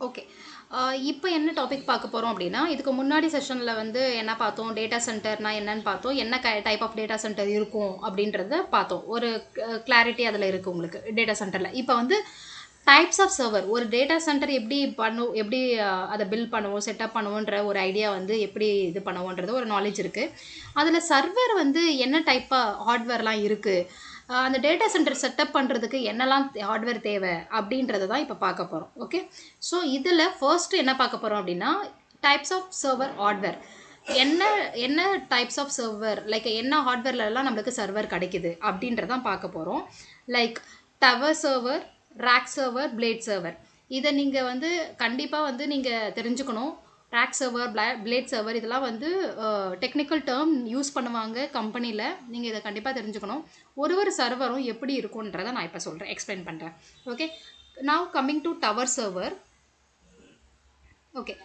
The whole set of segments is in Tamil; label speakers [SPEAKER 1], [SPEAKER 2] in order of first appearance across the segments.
[SPEAKER 1] ஓகே. இப்போ என்ன டாபிக் பார்க்க போகிறோம் அப்படின்னா, இதுக்கு முன்னாடி செஷனில் வந்து என்ன பார்த்தோம், டேட்டா சென்டர்னா என்னன்னு பார்த்தோம், என்ன டைப் ஆஃப் டேட்டா சென்டர் இருக்கும் அப்படின்றத பார்த்தோம். ஒரு கிளாரிட்டி அதில் இருக்குது உங்களுக்கு டேட்டா சென்டரில். இப்போ வந்து டைப்ஸ் ஆஃப் சர்வர், ஒரு டேட்டா சென்டர் எப்படி அதை பில்ட் பண்ணுவோம், செட்டப் பண்ணுவோன்ற ஒரு ஐடியா வந்து எப்படி இது பண்ணுவோன்றது ஒரு நாலேஜ் இருக்குது. அதில் சர்வர் வந்து என்ன டைப்பாக ஹார்ட்வேர்லாம் இருக்குது, அந்த டேட்டா சென்டர் செட்டப் பண்ணுறதுக்கு என்னெல்லாம் ஹார்ட்வேர் தேவை அப்படின்றத தான் இப்போ பார்க்க போகிறோம். ஓகே. ஸோ இதில் ஃபர்ஸ்ட்டு என்ன பார்க்க போகிறோம் அப்படின்னா, டைப்ஸ் ஆஃப் சர்வர் ஹார்ட்வேர். என்ன என்ன டைப்ஸ் ஆஃப் சர்வர், லைக் என்ன ஹார்ட்வேர்லலாம் நம்மளுக்கு சர்வர் கிடைக்குது அப்படின்றதான் பார்க்க போகிறோம். Like tower server, rack server, blade server. இதை நீங்கள் வந்து கண்டிப்பாக வந்து நீங்கள் தெரிஞ்சுக்கணும். ரேக் சர்வர், பிளேட் சர்வர் இதெல்லாம் வந்து டெக்னிக்கல் டேர்ம் யூஸ் பண்ணுவாங்க கம்பெனியில். நீங்கள் இதை கண்டிப்பாக தெரிஞ்சுக்கணும். ஒரு சர்வரும் எப்படி இருக்குன்றதை நான் இப்போ சொல்கிறேன், எக்ஸ்பிளைன் பண்ணுறேன். Okay. Now coming to tower server. Okay.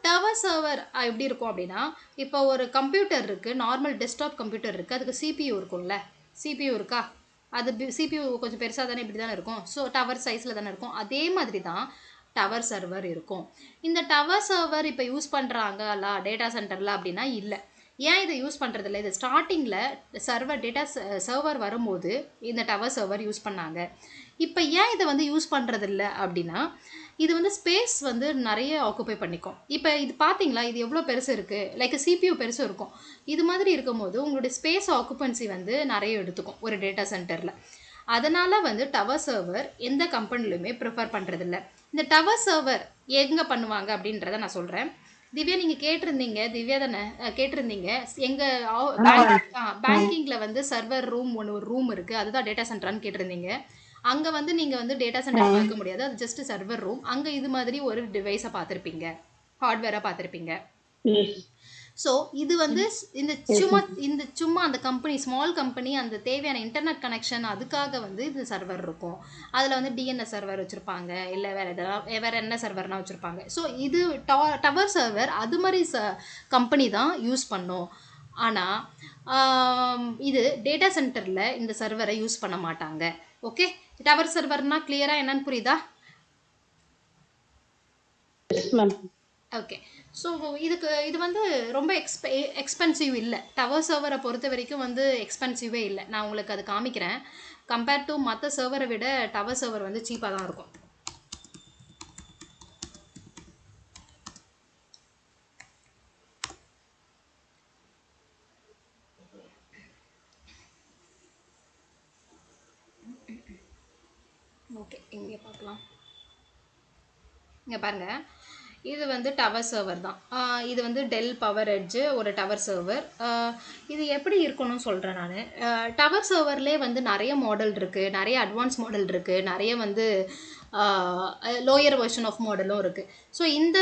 [SPEAKER 1] Tower server எப்படி இருக்கும் அப்படின்னா, இப்போ ஒரு கம்ப்யூட்டர் இருக்குது, நார்மல் டெஸ்க்டாப் கம்ப்யூட்டர் இருக்குது, அதுக்கு சிபியூ இருக்கும்ல, சிபியூ இருக்கா, அது சிபியூ கொஞ்சம் பெருசாக தானே இப்படி தானே இருக்கும். ஸோ டவர் சைஸில் தானே இருக்கும். அதே மாதிரி தான் டவர் சர்வர் இருக்கும். இந்த டவர் சர்வர் இப்போ யூஸ் பண்ணுறாங்களா டேட்டா சென்டரில் அப்படின்னா இல்லை. ஏன் இதை யூஸ் பண்ணுறதில்ல, இது ஸ்டார்டிங்கில் சர்வர் வரும்போது இந்த டவர் சர்வர் யூஸ் பண்ணாங்க. இப்போ ஏன் இதை வந்து யூஸ் பண்ணுறதில்ல அப்படின்னா, இது வந்து ஸ்பேஸ் வந்து நிறைய ஆக்குப்பை பண்ணிக்கும். இப்போ இது பார்த்தீங்களா, இது எவ்வளோ பெருசு இருக்குது, லைக் சிபியூ பெருசு இருக்கும். இது மாதிரி இருக்கும்போது உங்களுடைய ஸ்பேஸ் ஆக்குப்பன்சி வந்து நிறைய எடுத்துக்கும் ஒரு டேட்டா சென்டரில். அதனால் வந்து டவர் சர்வர் எந்த கம்பெனிலுமே ப்ரிஃபர் பண்ணுறதில்ல. இந்த டவர் சர்வர் எங்கே பண்ணுவாங்க அப்படின்றத நான் சொல்கிறேன். திவ்யா, நீங்கள் கேட்டிருந்தீங்க, திவ்யா தானே கேட்டிருந்தீங்க, எங்கள் பேங்கிங்கில் வந்து சர்வர் ரூம் ஒரு ரூம் இருக்குது, அதுதான் டேட்டா சென்டரான்னு கேட்டிருந்தீங்க. அங்கே வந்து நீங்கள் வந்து டேட்டா சென்டர் பார்க்க முடியாது, அது ஜஸ்ட் சர்வர் ரூம். அங்கே இது மாதிரி ஒரு டிவைஸை பார்த்துருப்பீங்க, ஹார்ட்வேரை பார்த்துருப்பீங்க. ஸோ இது வந்து இந்த சும்மா அந்த கம்பெனி, ஸ்மால் கம்பெனி, அந்த தேவையான இன்டர்நெட் கனெக்ஷன் அதுக்காக வந்து இது சர்வர் இருக்கும். அதில் வந்து டிஎன்எஸ் சர்வர் வச்சுருப்பாங்க, இல்லை வேறு என்ன சர்வர்னால் வச்சுருப்பாங்க. ஸோ இது டவர் சர்வர் அது மாதிரி கம்பெனி தான் யூஸ் பண்ணும். ஆனால் இது டேட்டா சென்டரில் இந்த சர்வரை யூஸ் பண்ண மாட்டாங்க. ஓகே. டவர் சர்வர்னால் கிளியராக என்னன்னு புரியுதா? ஓகே. ஸோ இது வந்து ரொம்ப எக்ஸ்பென்சிவ் இல்லை. டவர் சர்வரை பொறுத்த வரைக்கும் வந்து எக்ஸ்பென்சிவே இல்லை. நான் உங்களுக்கு அது காமிக்கிறேன். கம்பேர்ட் டு மற்ற சர்வரை விட டவர் சர்வர் வந்து சீப்பாக தான் இருக்கும். ஓகே, இங்கே பார்க்கலாம். இங்கே பாருங்கள், இது வந்து டவர் சர்வர் தான். இது வந்து டெல் பவர் எட்ஜு ஒரு டவர் சர்வர். இது எப்படி இருக்கணும்னு சொல்கிறேன் நான். டவர் சர்வர்லேயே வந்து நிறைய மாடல் இருக்குது, நிறைய அட்வான்ஸ் மாடல் இருக்குது, நிறைய வந்து லோயர் வெர்ஷன் ஆஃப் மாடலும் இருக்குது. ஸோ இந்த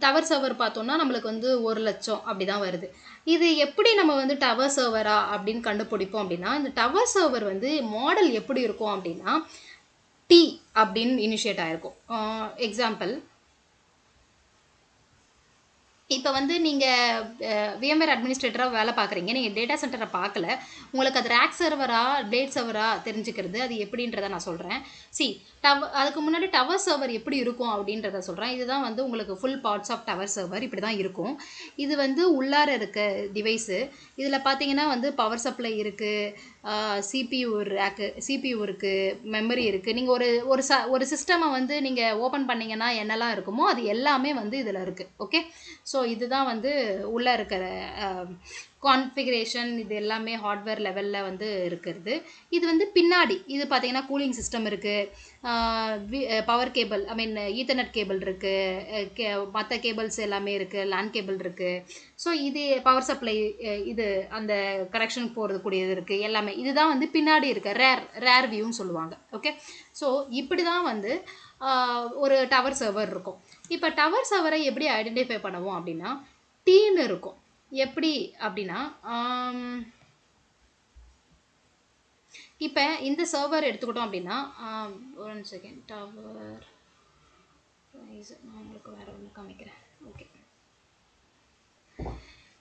[SPEAKER 1] டவர் சர்வர் பார்த்தோன்னா நம்மளுக்கு வந்து 1,00,000 அப்படி தான் வருது. இது எப்படி நம்ம வந்து டவர் சர்வரா அப்படின்னு கண்டுபிடிப்போம் அப்படின்னா, இந்த டவர் சர்வர் வந்து மாடல் எப்படி இருக்கும் அப்படின்னா, டி அப்படின்னு இனிஷியேட் ஆகிருக்கும். எக்ஸாம்பிள், இப்போ வந்து நீங்கள் விஎம்வேர் அட்மினிஸ்ட்ரேட்டராக வேலை பார்க்குறீங்க, நீங்கள் டேட்டா சென்டரை பார்க்கல, உங்களுக்கு அது ரேக் சர்வரா பிளேட் சர்வரா தெரிஞ்சுக்கிறது அது எப்படின்றத நான் சொல்கிறேன். அதுக்கு முன்னாடி டவர் சர்வர் எப்படி இருக்கும் அப்படின்றத சொல்கிறேன். இதுதான் வந்து உங்களுக்கு full parts of tower server இப்படி தான் இருக்கும். இது வந்து உள்ளார இருக்க டிவைஸு. இதில் பார்த்தீங்கன்னா வந்து பவர் சப்ளை இருக்குது, சிபியூ இருக்குது, மெமரி இருக்குது. நீங்கள் ஒரு சிஸ்டமை வந்து நீங்கள் ஓப்பன் பண்ணிங்கன்னா என்னெல்லாம் இருக்குமோ அது எல்லாமே வந்து இதில் இருக்குது. ஓகே. ஸோ இதுதான் வந்து உள்ளே இருக்கிற கான்ஃபிகரேஷன். இது எல்லாமே ஹார்ட்வேர் லெவலில் வந்து இருக்கிறது. இது வந்து பின்னாடி இது பார்த்தீங்கன்னா கூலிங் சிஸ்டம் இருக்குது, பவர் கேபிள், ஈத்தர்நெட் கேபிள் இருக்குது, மற்ற கேபிள்ஸ் எல்லாமே இருக்குது, லேண்ட் கேபிள் இருக்குது. ஸோ இது பவர் சப்ளை, இது அந்த கனெக்ஷன் போகிறதுக்கூடியது இருக்குது, எல்லாமே இதுதான் வந்து பின்னாடி இருக்க ரேர் வியூன்னு சொல்லுவாங்க. ஓகே. ஸோ இப்படி தான் வந்து ஒரு டவர் சர்வர் இருக்கும். இப்போ டவர் சர்வரை எப்படி ஐடென்டிஃபை பண்ணுவோம் அப்படின்னா, டீன்னு இருக்கும். எப்படி அப்படின்னா, இப்போ இந்த சர்வர் எடுத்துக்கிட்டோம் அப்படின்னா, 1 செகண்ட், டவர் நான் உங்களுக்கு வேறு ஒன்று காமிக்கிறேன். ஓகே.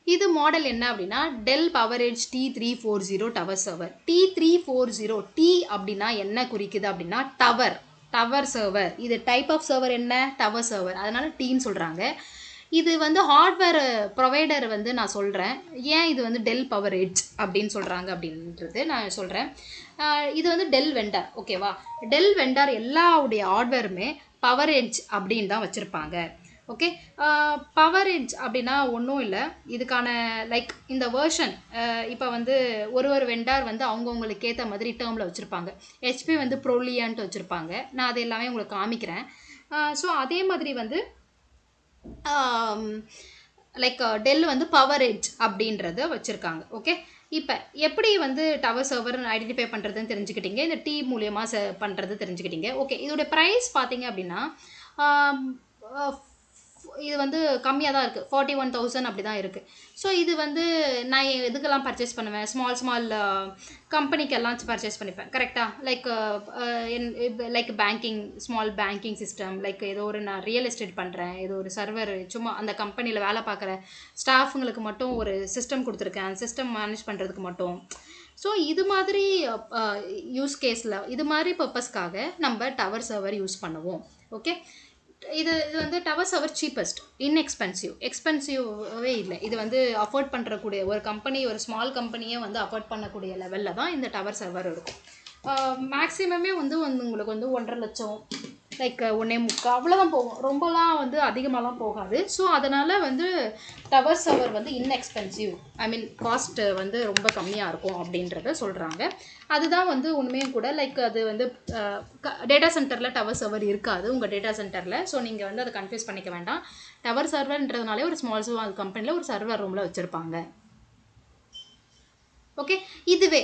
[SPEAKER 1] இது மாடல் என்ன அப்படின்னா, Dell PowerEdge T340 tower server. T340 T அப்படின்னா என்ன குறிக்குது அப்படின்னா டவர். Tower server. இது டைப் ஆஃப் சர்வர் என்ன? Tower server. அதனால டீன்னு சொல்கிறாங்க. இது வந்து ஹார்ட்வேர் ப்ரொவைடர் வந்து நான் சொல்கிறேன். ஏன் இது வந்து டெல் பவர் எட்ஜ் அப்படின்னு சொல்கிறாங்க அப்படின்றது நான் சொல்கிறேன். இது வந்து டெல் வெண்டார். ஓகேவா? டெல் வெண்டார் எல்லாவுடைய ஹார்ட்வேருமே பவர் எட்ஜ் அப்படின்னு தான் வச்சுருப்பாங்க. ஓகே. பவர் எட்ஜ் அப்படின்னா ஒன்றும் இல்லை. இதுக்கான லைக் இந்த வேர்ஷன் இப்போ வந்து ஒரு வெண்டார் வந்து அவங்கவுங்களுக்கு ஏற்ற மாதிரி டேர்மில் வச்சுருப்பாங்க. ஹெச்பி வந்து ப்ரோலியான்ட்டு வச்சுருப்பாங்க. நான் அது எல்லாமே உங்களுக்கு காமிக்கிறேன். ஸோ அதே மாதிரி வந்து லைக் டெல் வந்து பவர் எட்ஜ் அப்படின்றத வச்சுருக்காங்க. ஓகே. இப்போ எப்படி வந்து டவர் சர்வர் ஐடென்டிஃபை பண்ணுறதுன்னு தெரிஞ்சுக்கிட்டீங்க. இந்த டீ மூலியமாக பண்ணுறது தெரிஞ்சுக்கிட்டீங்க. ஓகே. இதோட ப்ரைஸ் பார்த்தீங்க அப்படின்னா இது வந்து கம்மியாக தான் இருக்குது. 41,000 அப்படி தான் இருக்குது. ஸோ இது வந்து நான் எதுக்கெல்லாம் பர்ச்சேஸ் பண்ணுவேன்? ஸ்மால் கம்பெனிக்கெல்லாம் பர்ச்சேஸ் பண்ணிப்பேன். கரெக்டாக? Like banking, small banking system, like ஏதோ ஒரு நான் ரியல் எஸ்டேட் பண்ணுறேன், ஏதோ ஒரு சர்வர் சும்மா அந்த கம்பெனியில் வேலை பார்க்குற ஸ்டாஃபுங்களுக்கு மட்டும் ஒரு சிஸ்டம் கொடுத்துருக்கேன், அந்த சிஸ்டம் மேனேஜ் பண்ணுறதுக்கு மட்டும். ஸோ இது மாதிரி யூஸ் கேஸில் இது மாதிரி பர்பஸ்க்காக நம்ம டவர் சர்வர் யூஸ் பண்ணுவோம். ஓகே. இது வந்து டவர் சர்வர் சீப்பஸ்ட், எக்ஸ்பென்சிவே இல்லை. இது வந்து அஃபோர்ட் பண்ணுறக்கூடிய ஒரு கம்பெனி, ஒரு ஸ்மால் கம்பெனியே வந்து அஃபோர்ட் பண்ணக்கூடிய லெவலில் தான் இந்த டவர் சர்வர் இருக்கும். மேக்ஸிமமே வந்து உங்களுக்கு வந்து 1.5 லட்சம், லைக் 1.25 அவ்வளோதான் போகும். ரொம்பலாம் வந்து அதிகமாகலாம் போகாது. ஸோ அதனால் வந்து டவர் சர்வர் வந்து இன்எக்ஸ்பென்சிவ், காஸ்ட்டு வந்து ரொம்ப கம்மியாக இருக்கும் அப்படின்றத சொல்கிறாங்க. அதுதான் வந்து உண்மையும் கூட. லைக் அது வந்து டேட்டா சென்டரில் டவர் சர்வர் இருக்காது உங்கள் டேட்டா சென்டரில். ஸோ நீங்கள் வந்து அதை கன்ஃபியூஸ் பண்ணிக்க வேண்டாம். டவர் சர்வர்ன்றதுனாலே ஒரு ஸ்மால் கம்பெனியில் ஒரு சர்வர் ரூமில் வச்சுருப்பாங்க. ஓகே. இதுவே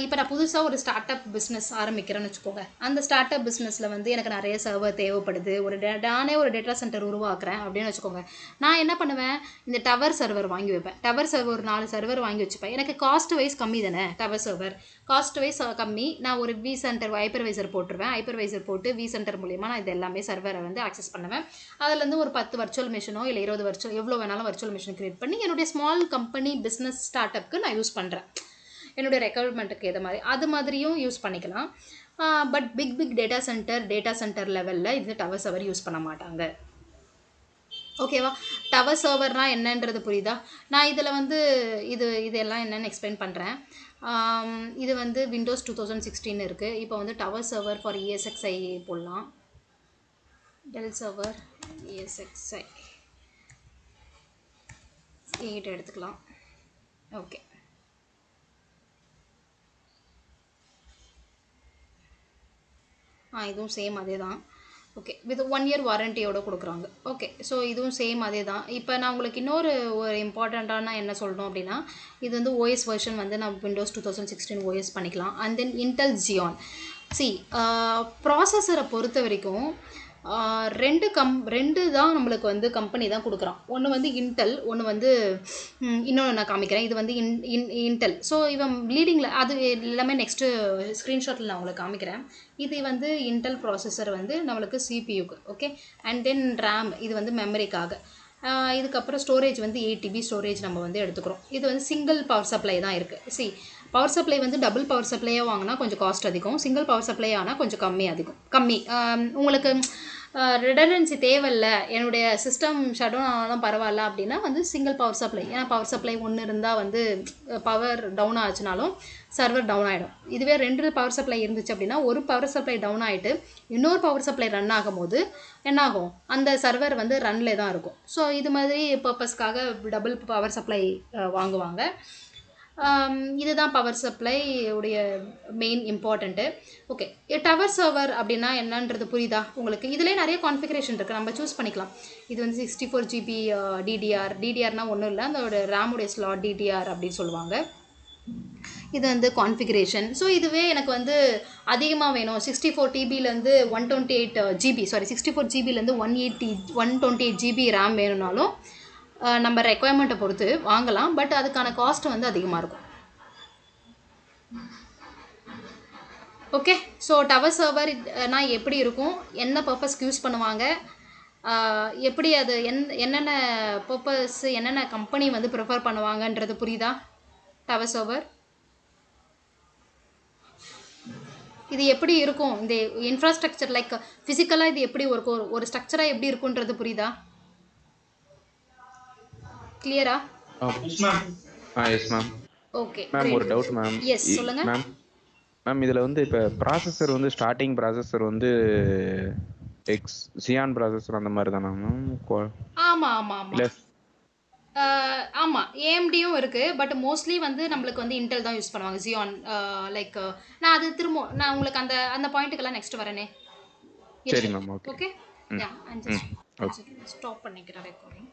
[SPEAKER 1] இப்போ நான் புதுசாக ஒரு ஸ்டார்ட் அப் பிஸ்னஸ் ஆரம்பிக்கிறேன்னு வச்சுக்கோங்க. அந்த ஸ்டார்ட் அப் பிஸ்னஸில் வந்து எனக்கு நிறைய சர்வர் தேவைப்படுது, நானே ஒரு டேட்டா சென்டர் உருவாக்குறேன் அப்படின்னு வச்சுக்கோங்க. நான் என்ன பண்ணுவேன்? இந்த டவர் சர்வர் வாங்கி வைப்பேன். டவர் சர்வர் ஒரு 4 சர்வர் வாங்கி வச்சுப்பேன். எனக்கு காஸ்ட் வைஸ் கம்மி தானே டவர் சர்வர். காஸ்ட் வைஸ் கம்மி. நான் ஒரு வி சென்டர் ஹைப்பர்வைசர் போட்டுருவேன். ஹைப்பர்வைசர் போட்டு வி சென்டர் மூலிமா நான் இது எல்லாமே சர்வரை வந்து ஆக்சஸ் பண்ணுவேன். அதுலேருந்து ஒரு 10 வர்ச்சுவல் மிஷினோ இல்லை 20 எவ்வளோ வேணாலும் வர்ச்சுவல் மிஷின் க்ரியேட் பண்ணி என்னுடைய ஸ்மால் கம்பெனி பிஸ்னஸ் ஸ்டார்ட் அப்க்கு நான் யூஸ் பண்ணுறேன். என்னுடைய ரெக்குவயர்மெண்ட்டுக்கு ஏற்ற மாதிரி அது மாதிரியும் யூஸ் பண்ணிக்கலாம். பட் பிக் டேட்டா சென்டர் லெவலில் இது டவர் சர்வர் யூஸ் பண்ண மாட்டாங்க. ஓகேவா? டவர் சர்வர்னால் என்னன்றது புரியுதா? நான் இதில் வந்து இதெல்லாம் என்னென்னு எக்ஸ்பிளைன் பண்ணுறேன். இது வந்து விண்டோஸ் 2016 இருக்குது. இப்போ வந்து டவர் சர்வர் ஃபார் ESXi போடலாம். டெல் சர்வர் ESXi 8 எடுத்துக்கலாம். ஓகே. இதுவும் சேம் அதே தான். ஓகே. வித் 1 இயர் வாரண்டியோடு கொடுக்குறாங்க. ஓகே. ஸோ இதுவும் சேம் அதே தான். இப்போ நான் உங்களுக்கு இன்னொரு ஒரு இம்பார்ட்டண்ட்டான என்ன சொல்லணும் அப்படின்னா, இது வந்து ஓஎஸ் வெர்ஷன் வந்து நான் விண்டோஸ் 2016 ஓஎஸ் பண்ணிக்கலாம். And then Intel Xeon. ப்ராசஸரை பொறுத்த வரைக்கும் ரெண்டு தான் நம்மளுக்கு வந்து கம்பெனி தான் கொடுக்குறான். ஒன்று வந்து இன்டெல், ஒன்று வந்து இன்னொன்று நான் காமிக்கிறேன். இது வந்து இன்டெல். ஸோ இவன் லீடிங்கில் அது எல்லாமே நெக்ஸ்ட்டு ஸ்க்ரீன்ஷாட்டில் நான் உங்களுக்கு காமிக்கிறேன். இது வந்து இன்டெல் ப்ராசஸர் வந்து நம்மளுக்கு சிபியூக்கு. ஓகே. அண்ட் தென் ரேம் இது வந்து மெமரிக்காக. இதுக்கப்புறம் ஸ்டோரேஜ் வந்து 8 GB ஸ்டோரேஜ் நம்ம வந்து எடுத்துக்கிறோம். இது வந்து சிங்கிள் பவர் சப்ளை தான் இருக்குது. பவர் சப்ளை வந்து டபுள் பவர் சப்ளையாக வாங்கினா கொஞ்சம் காஸ்ட் அதிகம், சிங்கிள் பவர் சப்ளை ஆனால் கொஞ்சம் கம்மி. உங்களுக்கு ரிடண்டன்சி தேவையில்லை, என்னுடைய சிஸ்டம் ஷட் டவுன் ஆனாலும் பரவாயில்ல அப்படின்னா வந்து சிங்கிள் பவர் சப்ளை. ஏன்னா பவர் சப்ளை ஒன்று இருந்தால் வந்து பவர் டவுன் ஆச்சுனாலும் சர்வர் டவுன் ஆகிடும். இதுவே 2 பவர் சப்ளை இருந்துச்சு அப்படின்னா ஒரு பவர் சப்ளை டவுன் ஆகிட்டு இன்னொரு பவர் சப்ளை ரன் ஆகும்போது என்னாகும்? அந்த சர்வர் வந்து ரன்னில் தான் இருக்கும். ஸோ இது மாதிரி பர்பஸ்க்காக டபுள் பவர் சப்ளை வாங்குவாங்க. இதுதான் பவர் சப்ளை உடைய main important. Okay. Tower server அப்படின்னா என்னன்றது புரியுதா உங்களுக்கு? இதிலே நிறைய கான்ஃபிகரேஷன் இருக்குது, நம்ம சூஸ் பண்ணிக்கலாம். இது வந்து 64 GB டிடிஆர்னால் ஒன்றும் இல்லை, அதோட ரேமுடைய ஸ்லாட் டிடிஆர் அப்படின்னு சொல்லுவாங்க. இது வந்து கான்ஃபிகரேஷன். ஸோ இதுவே எனக்கு வந்து அதிகமாக வேணும், 64 TBலேருந்து 128 GB 64 GBலேருந்து 128 GB ரேம் வேணும்னாலும் நம்ம ரெக்குவயர்மெண்ட்டை பொறுத்து வாங்கலாம். பட் அதுக்கான காஸ்ட் வந்து அதிகமாக இருக்கும். ஓகே. ஸோ டவர் சர்வர்னால் எப்படி இருக்கும், என்ன பர்பஸ்க்கு யூஸ் பண்ணுவாங்க, எப்படி அது என்னென்ன பர்பஸ், என்னென்ன கம்பெனி வந்து ப்ரிஃபர் பண்ணுவாங்கன்றது புரியுதா? டவர் சர்வர் இது எப்படி இருக்கும் இந்த இன்ஃப்ராஸ்ட்ரக்சர் லைக் ஃபிசிக்கலாக இது எப்படி ஒரு ஸ்ட்ரக்சராக எப்படி இருக்குன்றது புரியுதா? கிளியரா?
[SPEAKER 2] Yes ma'am.
[SPEAKER 1] ஓகே
[SPEAKER 2] மேம் ஒரு டவுட் மேம்.
[SPEAKER 1] எஸ் சொல்லுங்க.
[SPEAKER 2] மேம் இதில் வந்து இப்போ ப்ராசஸர் வந்து ஸ்டார்டிங் ப்ராசஸர் வந்து சியான் ப்ராசஸர் அந்த மாதிரி தானா மேம்?
[SPEAKER 1] ஆமாம் ஆமாம் ஆமாம்
[SPEAKER 2] இல்லை.
[SPEAKER 1] ஆமாம் ஏஎம்டியும் இருக்குது. பட் மோஸ்ட்லி வந்து நம்மளுக்கு வந்து இன்டெல் தான் யூஸ் பண்ணுவாங்க. ஜியான் லைக் நான் அது நான் உங்களுக்கு அந்த அந்த பாயிண்ட்டுக்கெல்லாம் நெக்ஸ்ட் வரேனே.
[SPEAKER 2] சரி மேம். ஓகே.
[SPEAKER 1] ஓகே.
[SPEAKER 2] ம்
[SPEAKER 1] யா
[SPEAKER 2] ம் ஓகே.
[SPEAKER 1] ஸ்டாப் பண்ணிக்கிறேன் ரெக்கார்டிங்.